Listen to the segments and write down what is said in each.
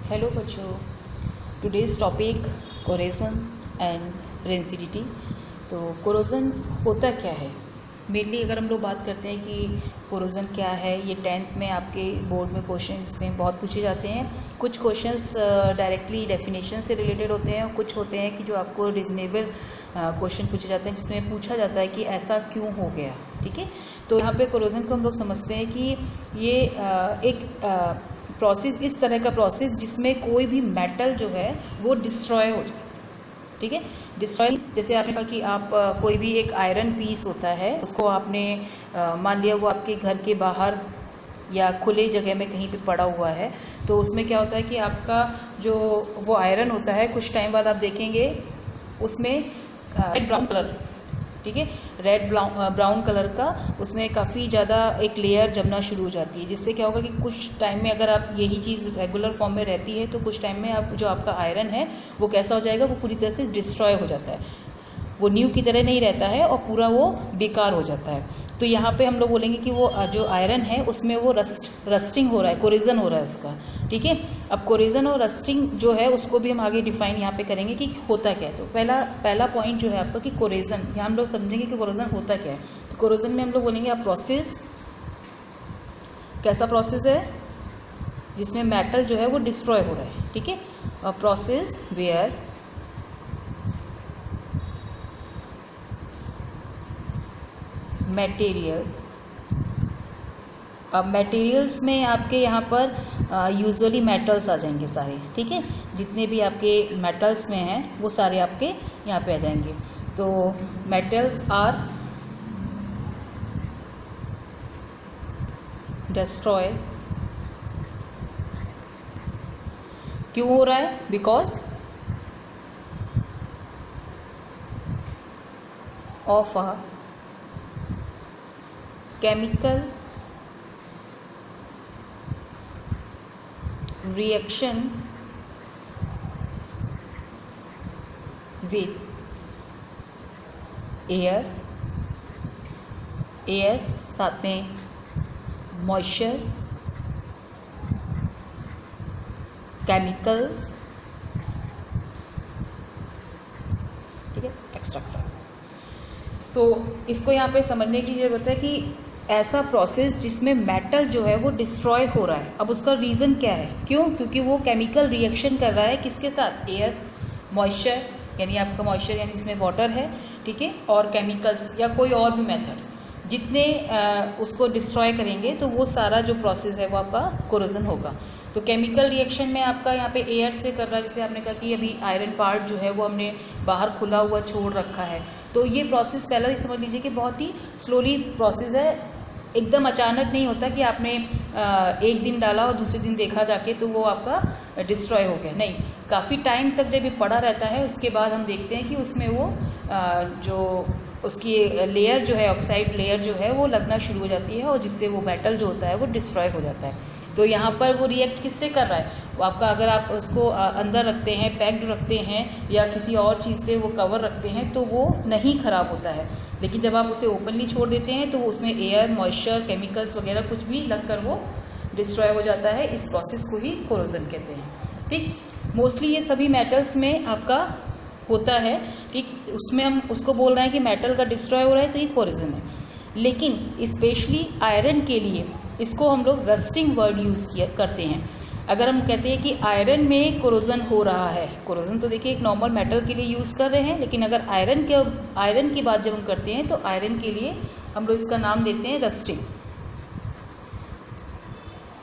Hello बच्चों, today's topic corrosion and rancidity. तो corrosion होता क्या है मेनली, अगर हम लोग बात करते हैं कि कोरोजन क्या है, ये 10th में आपके बोर्ड में क्वेश्चंस इसमें बहुत पूछे जाते हैं। कुछ क्वेश्चंस डायरेक्टली डेफिनेशन से रिलेटेड होते हैं और कुछ होते हैं कि जो आपको रीजनेबल क्वेश्चन पूछे जाते हैं जिसमें पूछा जाता है कि ऐसा क्यों हो गया। ठीक है, तो यहाँ पे कोरोजन को हम लोग समझते हैं कि ये एक प्रोसेस, इस तरह का प्रोसेस जिसमें कोई भी मेटल जो है वो डिस्ट्रॉय हो जाए। ठीक है, डिस्ट्रॉय जैसे आपने कहा कि आप कोई भी एक आयरन पीस होता है उसको आपने मान लिया वो आपके घर के बाहर या खुले जगह में कहीं पे पड़ा हुआ है, तो उसमें क्या होता है कि आपका जो वो आयरन होता है कुछ टाइम बाद आप देखेंगे उसमें रेड ब्राउन कलर, ठीक है, रेड ब्राउन कलर का उसमें काफ़ी ज़्यादा एक लेयर जमना शुरू हो जाती है, जिससे क्या होगा कि कुछ टाइम में अगर आप यही चीज़ रेगुलर फॉर्म में रहती है तो कुछ टाइम में आप जो आपका आयरन है वो कैसा हो जाएगा, वो पूरी तरह से डिस्ट्रॉय हो जाता है, वो न्यू की तरह नहीं रहता है और पूरा वो बेकार हो जाता है। तो यहाँ पे हम लोग बोलेंगे कि वो जो आयरन है उसमें वो रस्टिंग हो रहा है, कोरोजन हो रहा है उसका। ठीक है, अब कोरोजन और रस्टिंग जो है उसको भी हम आगे डिफाइन यहाँ पे करेंगे कि होता क्या है। तो पहला पॉइंट जो है आपका कि कोरोजन, यहाँ हम लोग समझेंगे कि कोरोजन होता क्या है। तो कोरोजन में हम लोग बोलेंगे आप प्रोसेस, कैसा प्रोसेस है जिसमें मेटल जो है वो डिस्ट्रॉय हो रहा है। ठीक है, प्रोसेस वेयर मटेरियल, अब मटेरियल्स में आपके यहाँ पर यूजुअली मेटल्स आ जाएंगे सारे। ठीक है, जितने भी आपके मेटल्स में हैं वो सारे आपके यहाँ पे आ जाएंगे। तो मेटल्स आर डिस्ट्रॉय, क्यों हो रहा है, because of a chemical reaction with air साथ में मॉइस्चर, केमिकल्स, ठीक है, एक्स्ट्रा। तो इसको यहाँ पे समझने की ज़रूरत है कि ऐसा प्रोसेस जिसमें मेटल जो है वो डिस्ट्रॉय हो रहा है। अब उसका रीज़न क्या है, क्यों, क्योंकि वो केमिकल रिएक्शन कर रहा है किसके साथ, एयर, मॉइस्चर यानी आपका मॉइस्चर यानी जिसमें वाटर है, ठीक है, और केमिकल्स या कोई और भी मेथड्स जितने उसको डिस्ट्रॉय करेंगे तो वो सारा जो प्रोसेस है वो आपका कोरोजन होगा। तो केमिकल रिएक्शन में आपका यहाँ पे एयर से कर रहा है, जैसे आपने कहा कि अभी आयरन पार्ट जो है वो हमने बाहर खुला हुआ छोड़ रखा है, तो ये प्रोसेस पहले ही समझ लीजिए कि बहुत ही स्लोली प्रोसेस है, एकदम अचानक नहीं होता कि आपने एक दिन डाला और दूसरे दिन देखा जाके तो वो आपका डिस्ट्रॉय हो गया, नहीं, काफ़ी टाइम तक जब ये पड़ा रहता है उसके बाद हम देखते हैं कि उसमें वो जो उसकी लेयर जो है, ऑक्साइड लेयर जो है वो लगना शुरू हो जाती है और जिससे वो मेटल जो होता है वो डिस्ट्रॉय हो जाता है। तो यहाँ पर वो रिएक्ट किससे कर रहा है, वो आपका अगर आप उसको अंदर रखते हैं, पैक्ड रखते हैं या किसी और चीज़ से वो कवर रखते हैं तो वो नहीं ख़राब होता है, लेकिन जब आप उसे ओपनली छोड़ देते हैं तो वो उसमें एयर, मॉइस्चर, केमिकल्स वगैरह कुछ भी लगकर वो डिस्ट्रॉय हो जाता है। इस प्रोसेस को ही कोरोजन कहते हैं। ठीक, मोस्टली ये सभी मेटल्स में आपका होता है। ठीक, उसमें हम उसको बोल रहे हैं कि मेटल का डिस्ट्रॉय हो रहा है तो ये कोरोजन है, लेकिन स्पेशली आयरन के लिए इसको हम लोग रस्टिंग वर्ड यूज़ करते हैं। अगर हम कहते हैं कि आयरन में कोरोजन हो रहा है, कोरोजन तो देखिए एक नॉर्मल मेटल के लिए यूज़ कर रहे हैं, लेकिन अगर आयरन की बात जब हम करते हैं तो आयरन के लिए हम लोग इसका नाम देते हैं रस्टिंग।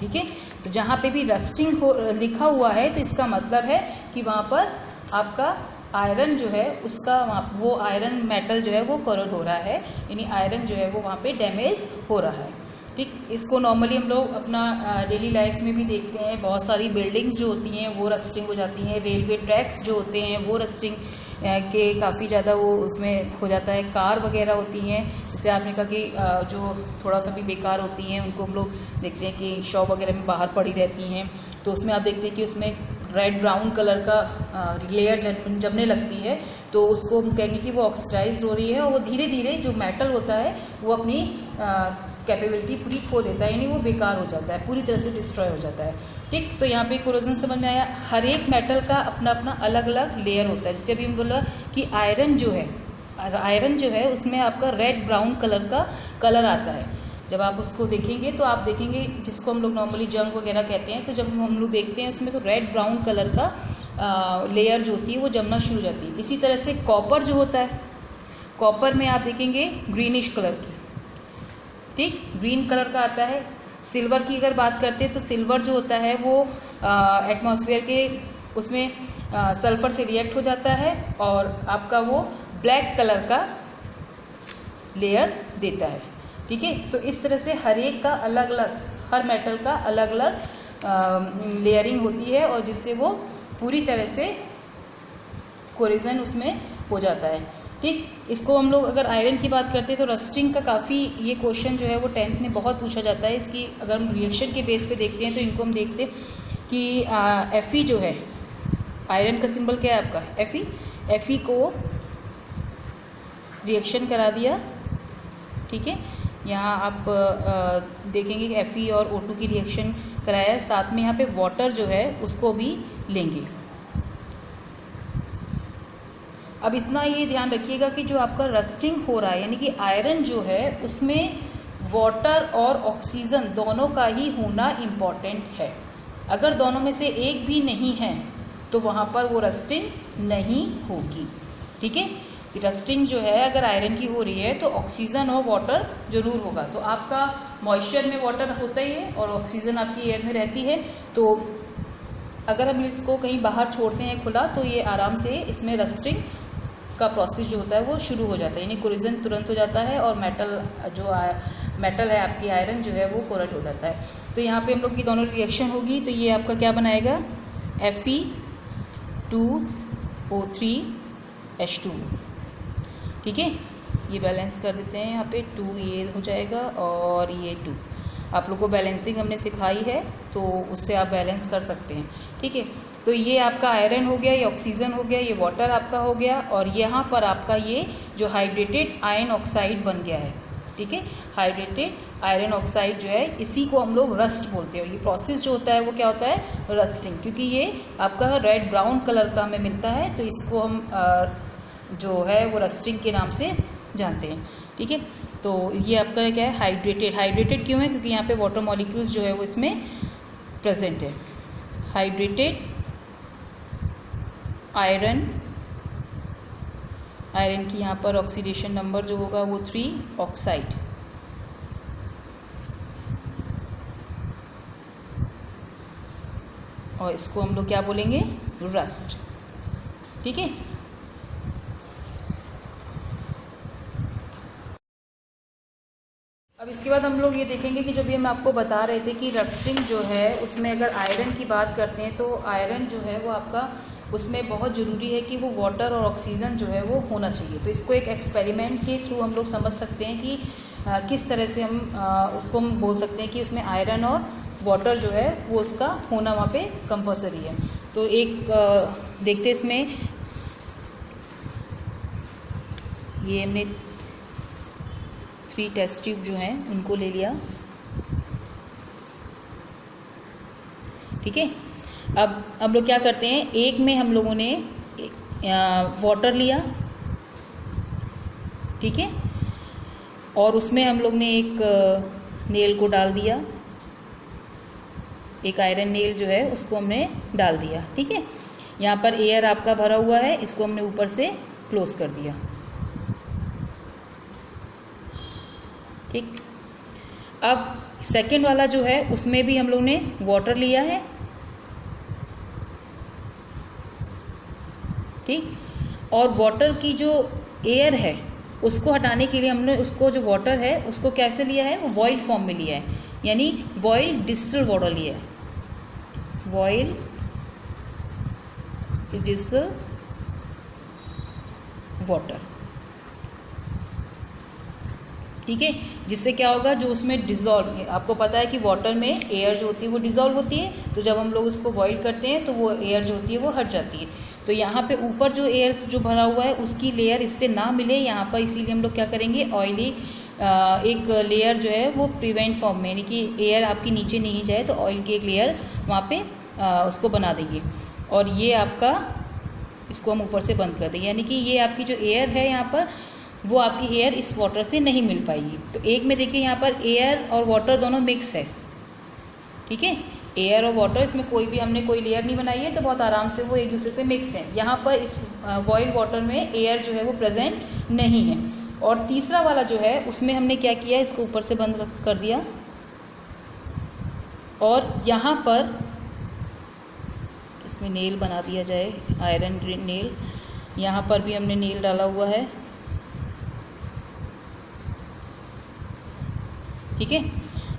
ठीक है, तो जहाँ पे भी रस्टिंग लिखा हुआ है तो इसका मतलब है कि वहाँ पर आपका आयरन जो है उसका वो आयरन मेटल जो है वो करोड हो रहा है, यानी आयरन जो है वो वहाँ पे डैमेज हो रहा है। ठीक, इसको नॉर्मली हम लोग अपना डेली लाइफ में भी देखते हैं, बहुत सारी बिल्डिंग्स जो होती हैं वो रस्टिंग हो जाती हैं, रेलवे ट्रैक्स जो होते हैं वो रस्टिंग के काफ़ी ज़्यादा वो उसमें हो जाता है, कार वगैरह होती हैं, जैसे आपने कहा कि जो थोड़ा सा भी बेकार होती हैं उनको हम लोग देखते हैं कि शॉप वगैरह में बाहर पड़ी रहती हैं, तो उसमें आप देखते हैं कि उसमें रेड ब्राउन कलर का लेयर जमने लगती है, तो उसको हम कहेंगे कि वो ऑक्सीडाइज हो रही है और वो धीरे धीरे जो मेटल होता है वो अपनी कैपेबिलिटी पूरी खो देता है, यानी वो बेकार हो जाता है, पूरी तरह से डिस्ट्रॉय हो जाता है। ठीक, तो यहाँ पे कोरोजन समझ में आया। हर एक मेटल का अपना अपना अलग अलग लेयर होता है। जैसे अभी हम बोला कि आयरन जो है उसमें आपका रेड ब्राउन कलर का कलर आता है। जब आप उसको देखेंगे तो आप देखेंगे, जिसको हम लोग नॉर्मली जंग वगैरह कहते हैं, तो जब हम लोग देखते हैं उसमें तो रेड ब्राउन कलर का लेयर जो होती है वो जमना शुरू हो जाती है। इसी तरह से कॉपर जो होता है, कॉपर में आप देखेंगे ग्रीनिश कलर की, ठीक, ग्रीन कलर का आता है। सिल्वर की अगर बात करते हैं तो सिल्वर जो होता है वो एटमॉस्फेयर के उसमें सल्फर से रिएक्ट हो जाता है और आपका वो ब्लैक कलर का लेयर देता है। ठीक है, तो इस तरह से हर एक का अलग अलग, हर मेटल का अलग अलग लेयरिंग होती है और जिससे वो पूरी तरह से कोरिजन उसमें हो जाता है। ठीक, इसको हम लोग अगर आयरन की बात करते हैं तो रस्टिंग का काफ़ी ये क्वेश्चन जो है वो 10th में बहुत पूछा जाता है। इसकी अगर हम रिएक्शन के बेस पे देखते हैं तो इनको हम देखते हैं कि Fe जो है, आयरन का सिंबल क्या है आपका Fe को रिएक्शन करा दिया। ठीक है, यहाँ आप देखेंगे कि Fe और O2 की रिएक्शन कराया है, साथ में यहाँ पे वाटर जो है उसको भी लेंगे। अब इतना ये ध्यान रखिएगा कि जो आपका रस्टिंग हो रहा है, यानी कि आयरन जो है उसमें वाटर और ऑक्सीजन दोनों का ही होना इम्पॉर्टेंट है। अगर दोनों में से एक भी नहीं है तो वहाँ पर वो रस्टिंग नहीं होगी। ठीक है, रस्टिंग जो है अगर आयरन की हो रही है तो ऑक्सीजन और वाटर जरूर होगा। तो आपका मॉइस्चर में वाटर होता ही है और ऑक्सीजन आपकी एयर में रहती है। तो अगर हम इसको कहीं बाहर छोड़ते हैं खुला तो ये आराम से इसमें रस्टिंग का प्रोसेस जो होता है वो शुरू हो जाता है, यानी कोरिजन तुरंत हो जाता है और मेटल है आपकी आयरन जो है वो कोरड हो जाता है। तो यहाँ पे हम लोग की दोनों रिएक्शन होगी तो ये आपका क्या बनाएगा Fe2O3H2। ठीक है, ये बैलेंस कर देते हैं, यहाँ पे 2 ये हो जाएगा और ये 2। आप लोग को बैलेंसिंग हमने सिखाई है तो उससे आप बैलेंस कर सकते हैं। ठीक है, तो ये आपका आयरन हो गया, ये ऑक्सीजन हो गया, ये वाटर आपका हो गया और यहाँ पर आपका ये जो हाइड्रेटेड आयरन ऑक्साइड बन गया है। ठीक है, हाइड्रेटेड आयरन ऑक्साइड जो है इसी को हम लोग रस्ट बोलते हैं। ये प्रोसेस जो होता है वो क्या होता है रस्टिंग, क्योंकि ये आपका रेड ब्राउन कलर का हमें मिलता है तो इसको हम जो है वो रस्टिंग के नाम से जानते हैं। ठीक है, तो ये आपका क्या है हाइड्रेटेड क्यों है, क्योंकि यहाँ पे वाटर मॉलिक्यूल्स जो है वो इसमें प्रेजेंट है। हाइड्रेटेड आयरन की यहाँ पर ऑक्सीडेशन नंबर जो होगा वो 3 ऑक्साइड। और इसको हम लोग क्या बोलेंगे रस्ट। ठीक है, अब इसके बाद हम लोग ये देखेंगे कि जब भी हम आपको बता रहे थे कि रस्टिंग जो है उसमें अगर आयरन की बात करते हैं तो आयरन जो है वो आपका उसमें बहुत ज़रूरी है कि वो वाटर और ऑक्सीजन जो है वो होना चाहिए। तो इसको एक एक्सपेरिमेंट के थ्रू हम लोग समझ सकते हैं कि किस तरह से हम उसको हम बोल सकते हैं कि उसमें आयरन और वाटर जो है वो उसका होना वहाँ पे कंपलसरी है। तो एक देखते इसमें ये हमने 3 टेस्ट ट्यूब जो हैं उनको ले लिया। ठीक है, अब हम लोग क्या करते हैं, एक में हम लोगों ने वाटर लिया। ठीक है, और उसमें हम लोग ने एक नेल को डाल दिया, एक आयरन नेल जो है उसको हमने डाल दिया। ठीक है, यहाँ पर एयर आपका भरा हुआ है, इसको हमने ऊपर से क्लोज कर दिया। ठीक, अब सेकंड वाला जो है उसमें भी हम लोग ने वाटर लिया है। ठीक, और वाटर की जो एयर है उसको हटाने के लिए हमने उसको जो वाटर है उसको कैसे लिया है, वो वॉइल फॉर्म में लिया है, यानी वॉइल डिस्टिल वाटर लिया है, वॉइल डिस्टिल वाटर। ठीक है, जिससे क्या होगा, जो उसमें डिज़ोल्व, आपको पता है कि वाटर में एयर जो होती है वो डिज़ोल्व होती है, तो जब हम लोग उसको बॉईल करते हैं तो वो एयर जो होती है वो हट जाती है। तो यहाँ पे ऊपर जो एयर जो भरा हुआ है उसकी लेयर इससे ना मिले यहाँ पर, इसीलिए हम लोग क्या करेंगे, ऑयली एक लेयर जो है वो प्रिवेंट फॉर्म में, यानी कि एयर आपकी नीचे नहीं जाए तो ऑयल की एक लेयर वहाँ पे उसको बना देंगे। और ये आपका, इसको हम ऊपर से बंद कर देंगे, यानी कि ये आपकी जो एयर है यहाँ पर वो आपकी एयर इस वाटर से नहीं मिल पाएगी। तो एक में देखिए यहाँ पर एयर और वाटर दोनों मिक्स है, ठीक है, एयर और वाटर, इसमें कोई भी हमने कोई लेयर नहीं बनाई है, तो बहुत आराम से वो एक दूसरे से मिक्स है। यहाँ पर इस बॉइल वाटर में एयर जो है वो प्रेजेंट नहीं है। और तीसरा वाला जो है उसमें हमने क्या किया, इसको ऊपर से बंद कर दिया और यहाँ पर इसमें नेल बना दिया जाए, आयरन नेल, यहाँ पर भी हमने नेल डाला हुआ है, ठीक है।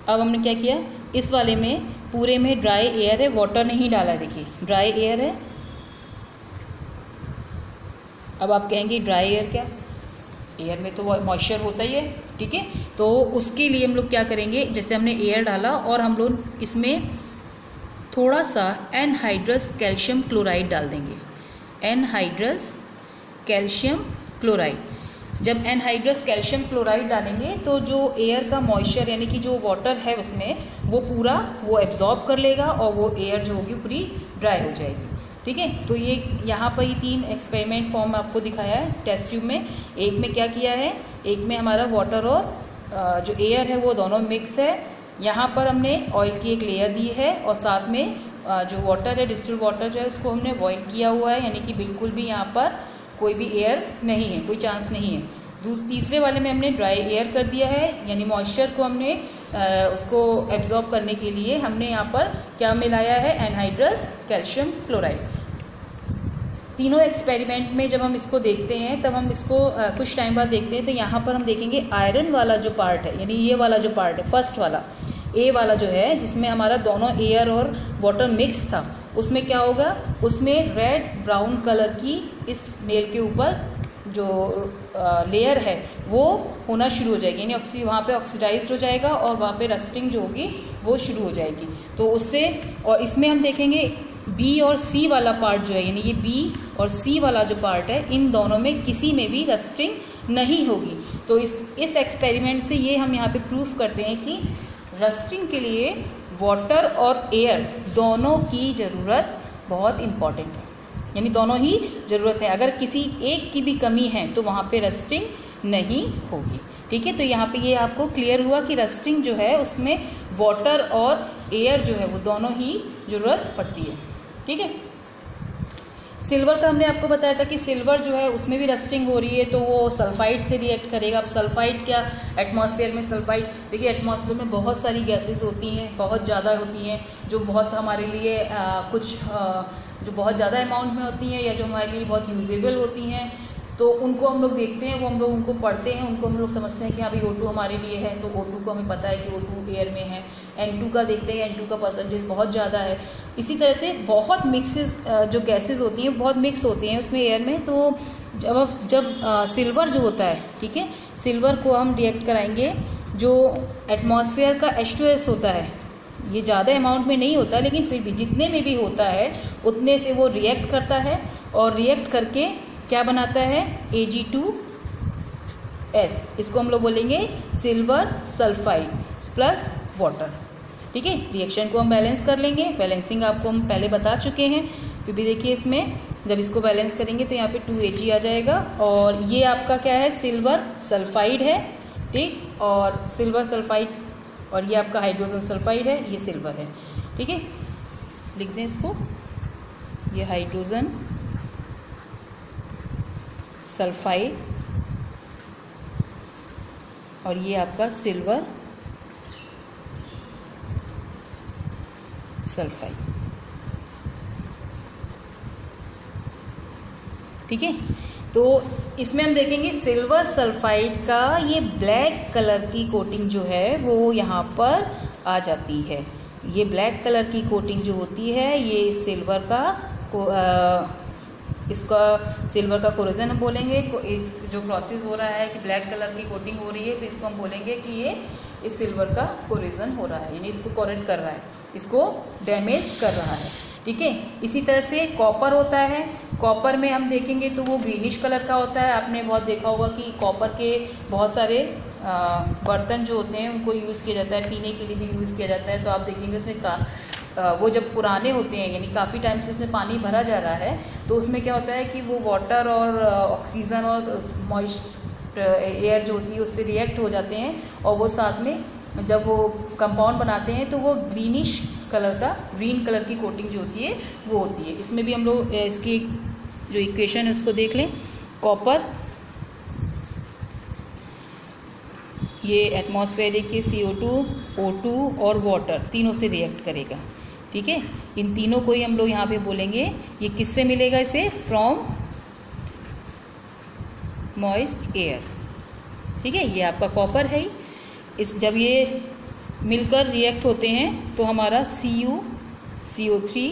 अब हमने क्या किया, इस वाले में पूरे में ड्राई एयर है, वाटर नहीं डाला, देखिए ड्राई एयर है। अब आप कहेंगे ड्राई एयर क्या, एयर में तो मॉइस्चर होता ही है, ठीक है। तो उसके लिए हम लोग क्या करेंगे, जैसे हमने एयर डाला और हम लोग इसमें थोड़ा सा एनहाइड्रस कैल्शियम क्लोराइड डाल देंगे, एनहाइड्रस कैल्शियम क्लोराइड। जब एनहाइड्रस कैल्शियम क्लोराइड डालेंगे तो जो एयर का मॉइस्चर यानी कि जो वाटर है उसमें वो पूरा वो एब्जॉर्ब कर लेगा और वो एयर जो होगी पूरी ड्राई हो जाएगी, ठीक है। तो ये यहाँ पर ये 3 एक्सपेरिमेंट फॉर्म आपको दिखाया है टेस्ट ट्यूब में। एक में क्या किया है, एक में हमारा वाटर और जो एयर है वो दोनों मिक्स है, यहाँ पर हमने ऑयल की एक लेयर दी है और साथ में जो वाटर है, डिस्टिल्ड वाटर जो है उसको हमने बॉयल किया हुआ है, यानी कि बिल्कुल भी यहाँ पर कोई भी एयर नहीं है, कोई चांस नहीं है। तीसरे वाले में हमने ड्राई एयर कर दिया है, यानी मॉइस्चर को हमने उसको एब्जॉर्ब करने के लिए हमने यहाँ पर क्या मिलाया है, एनहाइड्रस कैल्शियम क्लोराइड। तीनों एक्सपेरिमेंट में जब हम इसको देखते हैं तब हम इसको कुछ टाइम बाद देखते हैं तो यहाँ पर हम देखेंगे आयरन वाला जो पार्ट है, यानी ये वाला जो पार्ट है फर्स्ट वाला, ए वाला जो है जिसमें हमारा दोनों एयर और वाटर मिक्स था, उसमें क्या होगा, उसमें रेड ब्राउन कलर की इस नेल के ऊपर जो लेयर है वो होना शुरू हो जाएगी, यानी वहाँ पे ऑक्सीडाइज्ड हो जाएगा और वहाँ पे रस्टिंग जो होगी वो शुरू हो जाएगी। तो उससे, और इसमें हम देखेंगे बी और सी वाला पार्ट जो है, यानी ये बी और सी वाला जो पार्ट है, इन दोनों में किसी में भी रस्टिंग नहीं होगी। तो इस एक्सपेरिमेंट से ये हम यहाँ पे प्रूफ करते हैं कि रस्टिंग के लिए वाटर और एयर दोनों की ज़रूरत बहुत इम्पॉर्टेंट है, यानी दोनों ही ज़रूरत है। अगर किसी एक की भी कमी है तो वहाँ पे रस्टिंग नहीं होगी, ठीक है। तो यहाँ पे ये आपको क्लियर हुआ कि रस्टिंग जो है उसमें वाटर और एयर जो है वो दोनों ही ज़रूरत पड़ती है, ठीक है। सिल्वर का हमने आपको बताया था कि सिल्वर जो है उसमें भी रस्टिंग हो रही है तो वो सल्फाइड से रिएक्ट करेगा। अब सल्फाइड क्या, एटमॉस्फेयर में सल्फाइड, देखिए एटमॉस्फेयर में बहुत सारी गैसेस होती हैं, बहुत ज़्यादा होती हैं, जो बहुत हमारे लिए जो बहुत ज़्यादा अमाउंट में होती हैं या जो हमारे लिए बहुत यूजेबल होती हैं, तो उनको हम लोग देखते हैं, वो हम लोग उनको पढ़ते हैं, उनको हम लोग समझते हैं कि हाँ भाई O2 हमारे लिए है, तो O2 को हमें पता है कि O2 एयर में है। N2 का देखते हैं, N2 का परसेंटेज बहुत ज़्यादा है। इसी तरह से बहुत मिक्सेस जो गैसेस होती हैं बहुत मिक्स होती हैं उसमें एयर में। तो जब सिल्वर जो होता है, ठीक है, सिल्वर को हम रिएक्ट कराएंगे, जो एटमॉस्फेयर का H2S होता है, ये ज़्यादा अमाउंट में नहीं होता लेकिन फिर भी जितने में भी होता है उतने से वो रिएक्ट करता है और रिएक्ट करके क्या बनाता है, Ag2S, इसको हम लोग बोलेंगे सिल्वर सल्फाइड प्लस वाटर, ठीक है। रिएक्शन को हम बैलेंस कर लेंगे, बैलेंसिंग आपको हम पहले बता चुके हैं। फिर भी देखिए इसमें जब इसको बैलेंस करेंगे तो यहाँ पे 2Ag आ जाएगा और ये आपका क्या है, सिल्वर सल्फाइड है, ठीक, और सिल्वर सल्फाइड, और ये आपका हाइड्रोजन सल्फाइड है, ये सिल्वर है, ठीक है। लिख दें इसको, ये हाइड्रोजन सल्फाइड और ये आपका सिल्वर सल्फाइड, ठीक है। तो इसमें हम देखेंगे सिल्वर सल्फाइड का ये ब्लैक कलर की कोटिंग जो है वो यहाँ पर आ जाती है। ये ब्लैक कलर की कोटिंग जो होती है ये सिल्वर का इसका सिल्वर का कोरोजन हम बोलेंगे। इस जो प्रोसेस हो रहा है कि ब्लैक कलर की कोटिंग हो रही है तो इसको हम बोलेंगे कि ये इस सिल्वर का कोरोजन हो रहा है, यानी इसको करेक्ट कर रहा है, इसको डैमेज कर रहा है, ठीक है। इसी तरह से कॉपर होता है, कॉपर में हम देखेंगे तो वो ग्रीनिश कलर का होता है। आपने बहुत देखा होगा कि कॉपर के बहुत सारे बर्तन जो होते हैं उनको यूज़ किया जाता है, पीने के लिए भी यूज़ किया जाता है। तो आप देखेंगे उसमें वो जब पुराने होते हैं यानी काफ़ी टाइम से उसमें पानी भरा जा रहा है तो उसमें क्या होता है कि वो वाटर और ऑक्सीजन और मॉइस्ट एयर जो होती है उससे रिएक्ट हो जाते हैं और वो साथ में जब वो कंपाउंड बनाते हैं तो वो ग्रीनिश कलर का ग्रीन कलर की कोटिंग जो होती है वो होती है। इसमें भी हम लोग इसकी जो इक्वेशन है उसको देख लें। कॉपर ये एटमॉस्फेरिक के CO2, O2 और वाटर तीनों से रिएक्ट करेगा, ठीक है। इन तीनों को ही हम लोग यहाँ पे बोलेंगे। ये किससे मिलेगा? इसे फ्रॉम मॉइस्ट एयर, ठीक है। ये आपका कॉपर है। इस जब ये मिलकर रिएक्ट होते हैं तो हमारा Cu, CO3,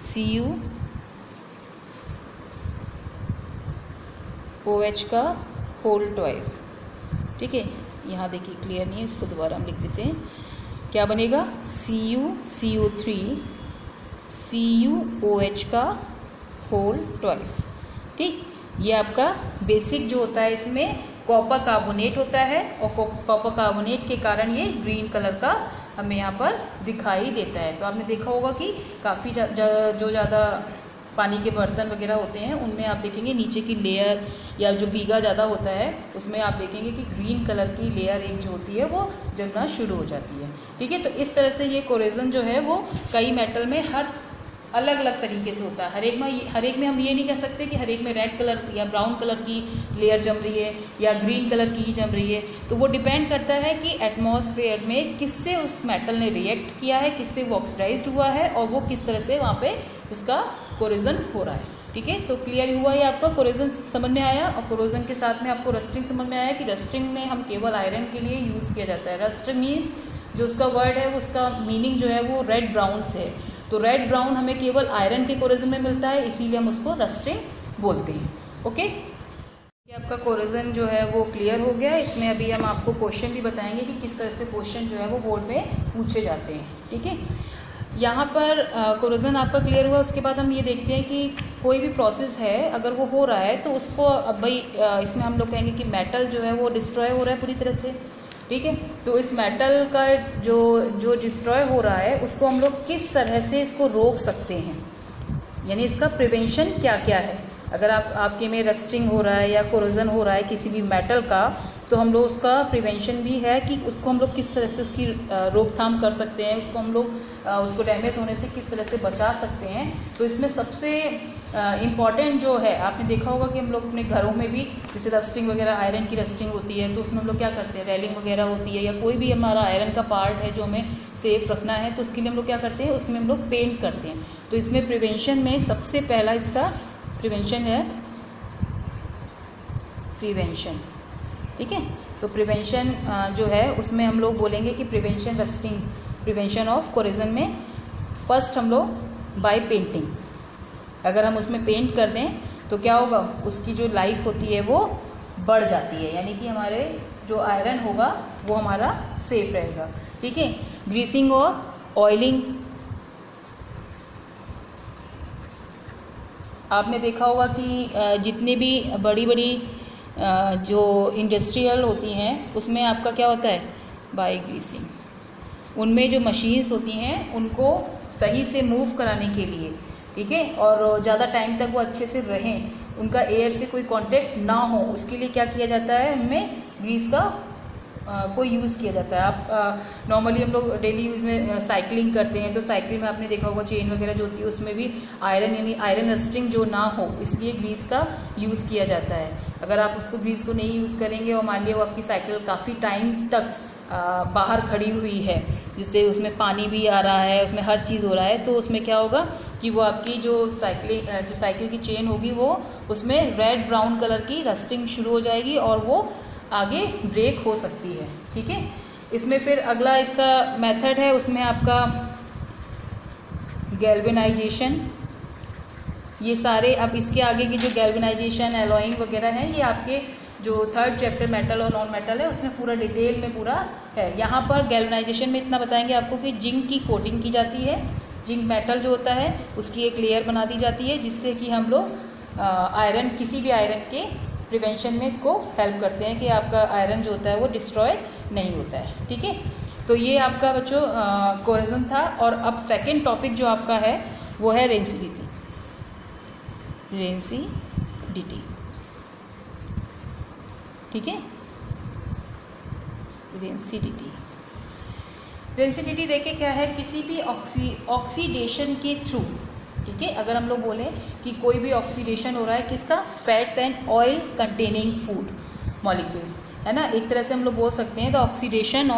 Cu, OH का होल ट्वाइस, ठीक है। यहाँ देखिए क्लियर नहीं है, इसको दोबारा हम लिख देते हैं। क्या बनेगा? Cu, CO3, CuOH का होल ट्वाइस, ठीक। ये आपका बेसिक जो होता है इसमें कॉपर कार्बोनेट होता है और कॉपर कार्बोनेट के कारण ये ग्रीन कलर का हमें यहाँ पर दिखाई देता है। तो आपने देखा होगा कि काफ़ी जो ज़्यादा पानी के बर्तन वगैरह होते हैं उनमें आप देखेंगे नीचे की लेयर या जो भीगा ज़्यादा होता है उसमें आप देखेंगे कि ग्रीन कलर की लेयर एक जो होती है वो जमना शुरू हो जाती है, ठीक है। तो इस तरह से ये कोरेजन जो है वो कई मेटल में हर अलग अलग तरीके से होता है। हर एक में हम ये नहीं कह सकते कि हर एक में रेड कलर या ब्राउन कलर की लेयर जम रही है या ग्रीन कलर की ही जम रही है। तो वो डिपेंड करता है कि एटमॉस्फेयर में किससे उस मेटल ने रिएक्ट किया है, किससे वो ऑक्सीडाइज्ड हुआ है और वो किस तरह से वहाँ पे उसका कोरेजन हो रहा है, ठीक है। तो क्लियर हुआ ये आपका कोरेजन समझ में आया। और कोरेजन के साथ में आपको रस्टिंग समझ में आया कि रस्टिंग में हम केवल आयरन के लिए यूज़ किया जाता है। रस्ट मीन्स जो उसका वर्ड है उसका मीनिंग जो है वो रेड ब्राउन से है। तो रेड ब्राउन हमें केवल आयरन के कोरेजन में मिलता है, इसीलिए हम उसको रस्टिंग बोलते हैं। ओके, ये आपका कोरेजन जो है वो क्लियर हो गया। इसमें अभी हम आपको क्वेश्चन भी बताएंगे कि किस तरह से क्वेश्चन जो है वो बोर्ड में पूछे जाते हैं, ठीक है। यहाँ पर कोरेजन आपका क्लियर हुआ। उसके बाद हम ये देखते हैं कि कोई भी प्रोसेस है अगर वो हो रहा है तो उसको अब भाई इसमें हम लोग कहेंगे कि मेटल जो है वो डिस्ट्रॉय हो रहा है पूरी तरह से, ठीक है। तो इस मेटल का जो डिस्ट्रॉय हो रहा है उसको हम लोग किस तरह से इसको रोक सकते हैं, यानी इसका प्रिवेंशन क्या क्या है। अगर आपके में रस्टिंग हो रहा है या कोरोजन हो रहा है किसी भी मेटल का तो हम लोग उसका प्रिवेंशन भी है कि उसको हम लोग किस तरह से उसकी रोकथाम कर सकते हैं, उसको हम लोग उसको डैमेज होने से किस तरह से बचा सकते हैं। तो इसमें सबसे इम्पॉर्टेंट जो है, आपने देखा होगा कि हम लोग अपने घरों में भी जैसे रस्टिंग वगैरह आयरन की रस्टिंग होती है तो उसमें हम लोग क्या करते हैं, रेलिंग वगैरह होती है या कोई भी हमारा आयरन का पार्ट है जो हमें सेफ रखना है तो उसके लिए हम लोग क्या करते हैं, उसमें हम लोग पेंट करते हैं। तो इसमें प्रिवेंशन में सबसे पहला इसका प्रिवेंशन है प्रिवेंशन, ठीक है। तो प्रिवेंशन जो है उसमें हम लोग बोलेंगे कि प्रिवेंशन रस्टिंग, प्रिवेंशन ऑफ कोरेजन में फर्स्ट हम लोग बाय पेंटिंग, अगर हम उसमें पेंट कर दें तो क्या होगा, उसकी जो लाइफ होती है वो बढ़ जाती है, यानी कि हमारे जो आयरन होगा वो हमारा सेफ रहेगा, ठीक है। ग्रीसिंग और ऑयलिंग, आपने देखा होगा कि जितने भी बड़ी बड़ी जो इंडस्ट्रियल होती हैं उसमें आपका क्या होता है, बाय ग्रीसिंग, उनमें जो मशीन्स होती हैं उनको सही से मूव कराने के लिए, ठीक है, और ज़्यादा टाइम तक वो अच्छे से रहें, उनका एयर से कोई कांटेक्ट ना हो, उसके लिए क्या किया जाता है, उनमें ग्रीस का कोई यूज़ किया जाता है। आप नॉर्मली हम लोग डेली यूज़ में साइकिलिंग करते हैं तो साइकिल में आपने देखा होगा चेन वगैरह जो होती है उसमें भी आयरन यानी आयरन रस्टिंग जो ना हो इसलिए ग्रीस का यूज़ किया जाता है। अगर आप उसको ग्रीस को नहीं यूज़ करेंगे और मान लिया वो आपकी साइकिल काफ़ी टाइम तक बाहर खड़ी हुई है जिससे उसमें पानी भी आ रहा है, उसमें हर चीज़ हो रहा है, तो उसमें क्या होगा कि वो आपकी जो साइकिल की चेन होगी वो उसमें रेड ब्राउन कलर की रस्टिंग शुरू हो जाएगी और वो आगे ब्रेक हो सकती है, ठीक है। इसमें फिर अगला इसका मेथड है, उसमें आपका गैल्वेनाइजेशन, ये सारे अब इसके आगे की जो गैल्वेनाइजेशन एलॉइंग वगैरह है ये आपके जो थर्ड चैप्टर मेटल और नॉन मेटल है उसमें पूरा डिटेल में पूरा है। यहाँ पर गैल्वेनाइजेशन में इतना बताएंगे आपको कि जिंक की कोटिंग की जाती है, जिंक मेटल जो होता है उसकी एक लेयर बना दी जाती है जिससे कि हम लोग आयरन, किसी भी आयरन के प्रिवेंशन में इसको हेल्प करते हैं कि आपका आयरन जो होता है वो डिस्ट्रॉय नहीं होता है। ठीक है, तो ये आपका बच्चों कोरेजन था। और अब सेकेंड टॉपिक जो आपका है वो है रेंसिडिटी। रेंसिडिटी, ठीक है, रेंसिडिटी। रेंसिडिटी देखिए क्या है, किसी भी ऑक्सीडेशन के थ्रू, ठीक है, अगर हम लोग बोलें कि कोई भी ऑक्सीडेशन हो रहा है किसका, fats and oil containing food molecules, है ना, एक तरह से हम लोग बोल सकते हैं the oxidation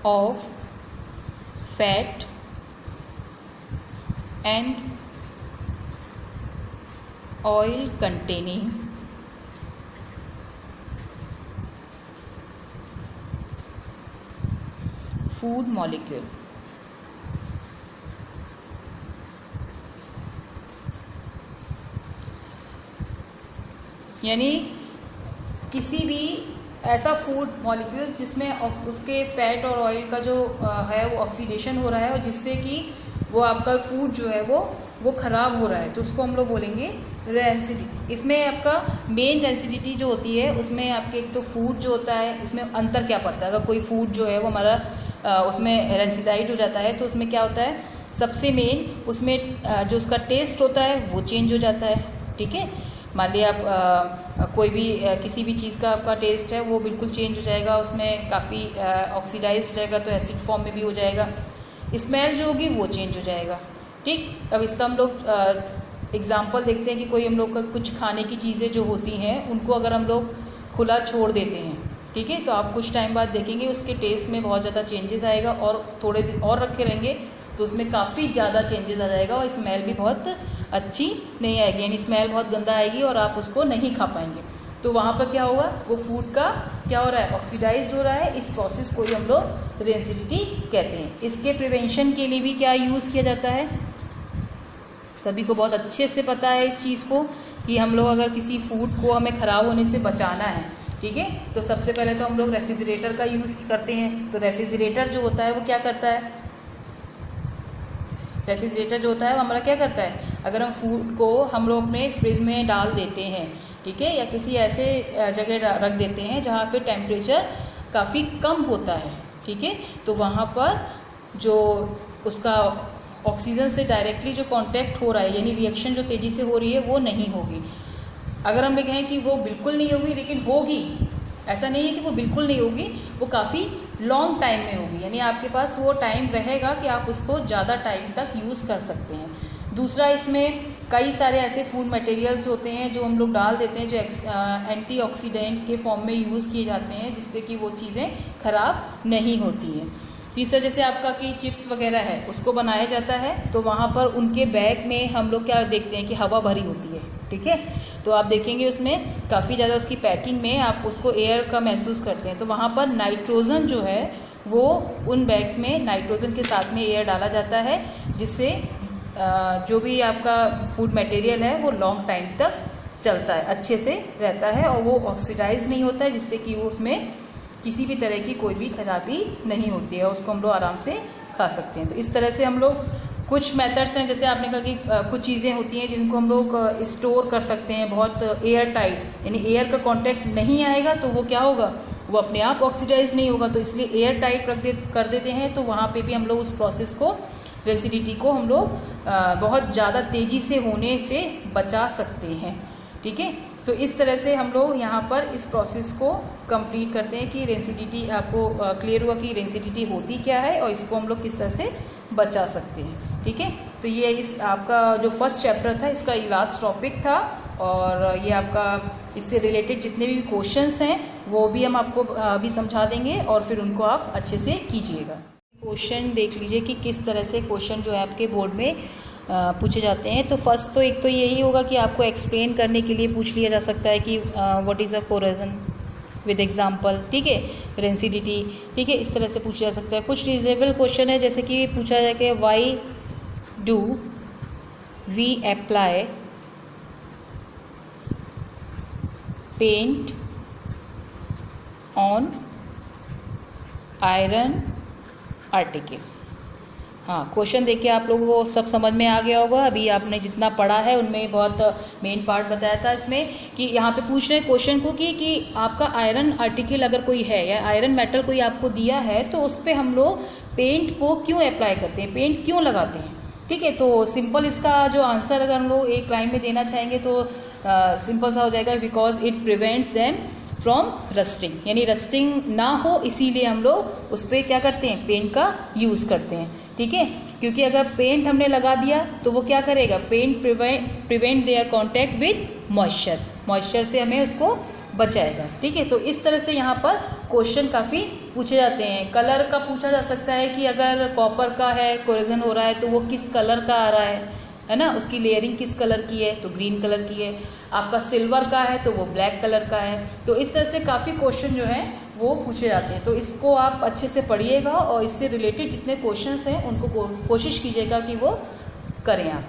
of fat and oil containing food molecule. यानी किसी भी ऐसा फूड मॉलिक्यूल्स जिसमें उसके फैट और ऑयल का जो है वो ऑक्सीडेशन हो रहा है और जिससे कि वो आपका फूड जो है वो ख़राब हो रहा है, तो उसको हम लोग बोलेंगे रेंसिडिटी। इसमें आपका मेन रेंसिडिटी जो होती है उसमें आपके एक तो फूड जो होता है, इसमें अंतर क्या पड़ता है, अगर कोई फूड जो है वो हमारा उसमें रेंसिडाइड हो जाता है तो उसमें क्या होता है, सबसे मेन उसमें जो उसका टेस्ट होता है वो चेंज हो जाता है। ठीक है, मान लिया आप कोई भी किसी भी चीज़ का आपका टेस्ट है वो बिल्कुल चेंज हो जाएगा, उसमें काफ़ी ऑक्सीडाइज हो जाएगा तो एसिड फॉर्म में भी हो जाएगा। स्मेल जो होगी वो चेंज हो जाएगा। ठीक, अब इसका हम लोग एग्जांपल देखते हैं कि कोई हम लोग का कुछ खाने की चीज़ें जो होती हैं उनको अगर हम लोग खुला छोड़ देते हैं, ठीक है, तो आप कुछ टाइम बाद देखेंगे उसके टेस्ट में बहुत ज़्यादा चेंजेस आएगा और थोड़े दिन और रखे रहेंगे तो उसमें काफ़ी ज़्यादा चेंजेस आ जाएगा और स्मेल भी बहुत अच्छी नहीं आएगी, यानी स्मेल बहुत गंदा आएगी और आप उसको नहीं खा पाएंगे। तो वहाँ पर क्या होगा, वो फूड का क्या हो रहा है, ऑक्सीडाइज हो रहा है। इस प्रोसेस को ही हम लोग रेंसिडिटी कहते हैं। इसके प्रिवेंशन के लिए भी क्या यूज़ किया जाता है, सभी को बहुत अच्छे से पता है इस चीज़ को कि हम लोग अगर किसी फूड को हमें ख़राब होने से बचाना है, ठीक है, तो सबसे पहले तो हम लोग रेफ्रिजरेटर का यूज़ करते हैं। तो रेफ्रिजरेटर जो होता है वो क्या करता है, रेफ्रिजरेटर जो होता है वो हमारा क्या करता है, अगर हम फूड को हम लोग अपने फ्रिज में डाल देते हैं, ठीक है, या किसी ऐसे जगह रख देते हैं जहाँ पे टेम्परेचर काफ़ी कम होता है, ठीक है, तो वहाँ पर जो उसका ऑक्सीजन से डायरेक्टली जो कांटेक्ट हो रहा है, यानी रिएक्शन जो तेज़ी से हो रही है वो नहीं होगी। अगर हम कहें कि वो बिल्कुल नहीं होगी, लेकिन होगी, ऐसा नहीं है कि वो बिल्कुल नहीं होगी, वो काफ़ी लॉन्ग टाइम में होगी, यानी आपके पास वो टाइम रहेगा कि आप उसको ज़्यादा टाइम तक यूज़ कर सकते हैं। दूसरा, इसमें कई सारे ऐसे फूड मटेरियल्स होते हैं जो हम लोग डाल देते हैं जो एंटीऑक्सीडेंट के फॉर्म में यूज़ किए जाते हैं जिससे कि वो चीज़ें ख़राब नहीं होती हैं। तीसरा, जैसे आपका कि चिप्स वगैरह है उसको बनाया जाता है तो वहाँ पर उनके बैग में हम लोग क्या देखते हैं कि हवा भरी होती है, ठीक है, तो आप देखेंगे उसमें काफ़ी ज़्यादा उसकी पैकिंग में आप उसको एयर का महसूस करते हैं। तो वहाँ पर नाइट्रोजन जो है वो उन बैग्स में नाइट्रोजन के साथ में एयर डाला जाता है जिससे जो भी आपका फूड मटेरियल है वो लॉन्ग टाइम तक चलता है, अच्छे से रहता है और वो ऑक्सीडाइज नहीं होता है जिससे कि वो उसमें किसी भी तरह की कोई भी खराबी नहीं होती है, उसको हम लोग आराम से खा सकते हैं। तो इस तरह से हम लोग कुछ मेथड्स हैं, जैसे आपने कहा कि कुछ चीज़ें होती हैं जिनको हम लोग स्टोर कर सकते हैं बहुत एयर टाइट, यानी एयर का कांटेक्ट नहीं आएगा तो वो क्या होगा, वो अपने आप ऑक्सीडाइज नहीं होगा, तो इसलिए एयर टाइट कर देते हैं। तो वहाँ पे भी हम लोग उस प्रोसेस को, रेंसिडिटी को हम लोग बहुत ज़्यादा तेज़ी से होने से बचा सकते हैं, ठीक है। तो इस तरह से हम लोग यहाँ पर इस प्रोसेस को कंप्लीट करते हैं कि रेंसिडिटी, आपको क्लियर हुआ कि रेंसिडिटी होती क्या है और इसको हम लोग किस तरह से बचा सकते हैं, ठीक है। तो ये इस आपका जो फर्स्ट चैप्टर था इसका ये लास्ट टॉपिक था और ये आपका इससे रिलेटेड जितने भी क्वेश्चंस हैं वो भी हम आपको अभी समझा देंगे और फिर उनको आप अच्छे से कीजिएगा। क्वेश्चन देख लीजिए कि किस तरह से क्वेश्चन जो है आपके बोर्ड में पूछे जाते हैं। तो फर्स्ट तो एक तो यही होगा कि आपको एक्सप्लेन करने के लिए पूछ लिया जा सकता है कि what is a corrosion with example, ठीक है, रेंसिडिटी, ठीक है, इस तरह से पूछा जा सकता है। कुछ रीजनेबल क्वेश्चन है जैसे कि पूछा जाए कि why do we apply paint on iron article, हाँ, क्वेश्चन देख के आप लोगों को सब समझ में आ गया होगा। अभी आपने जितना पढ़ा है उनमें बहुत मेन पार्ट बताया था इसमें कि यहाँ पे पूछ रहे हैं क्वेश्चन को कि आपका आयरन आर्टिकल अगर कोई है या आयरन मेटल कोई आपको दिया है तो उस पर हम लोग पेंट को क्यों अप्लाई करते हैं, पेंट क्यों लगाते हैं। ठीक है, तो सिंपल इसका जो आंसर अगर हम लोग एक लाइन में देना चाहेंगे तो सिंपल सा हो जाएगा, because it prevents them from rusting, यानी रस्टिंग ना हो इसीलिए हम लोग उस पर क्या करते हैं, पेंट का यूज़ करते हैं। ठीक है, क्योंकि अगर पेंट हमने लगा दिया तो वो क्या करेगा, paint prevent their contact with moisture से हमें उसको बचाएगा। ठीक है, तो इस तरह से यहाँ पर क्वेश्चन काफ़ी पूछे जाते हैं। कलर का पूछा जा सकता है कि अगर कॉपर का है, कोरोजन हो रहा है तो वो किस कलर का आ रहा है ना, उसकी लेयरिंग किस कलर की है, तो ग्रीन कलर की है। आपका सिल्वर का है तो वो ब्लैक कलर का है। तो इस तरह से काफ़ी क्वेश्चन जो है वो पूछे जाते हैं। तो इसको आप अच्छे से पढ़िएगा और इससे रिलेटेड जितने क्वेश्चंस हैं उनको कोशिश कीजिएगा कि वो करें आप।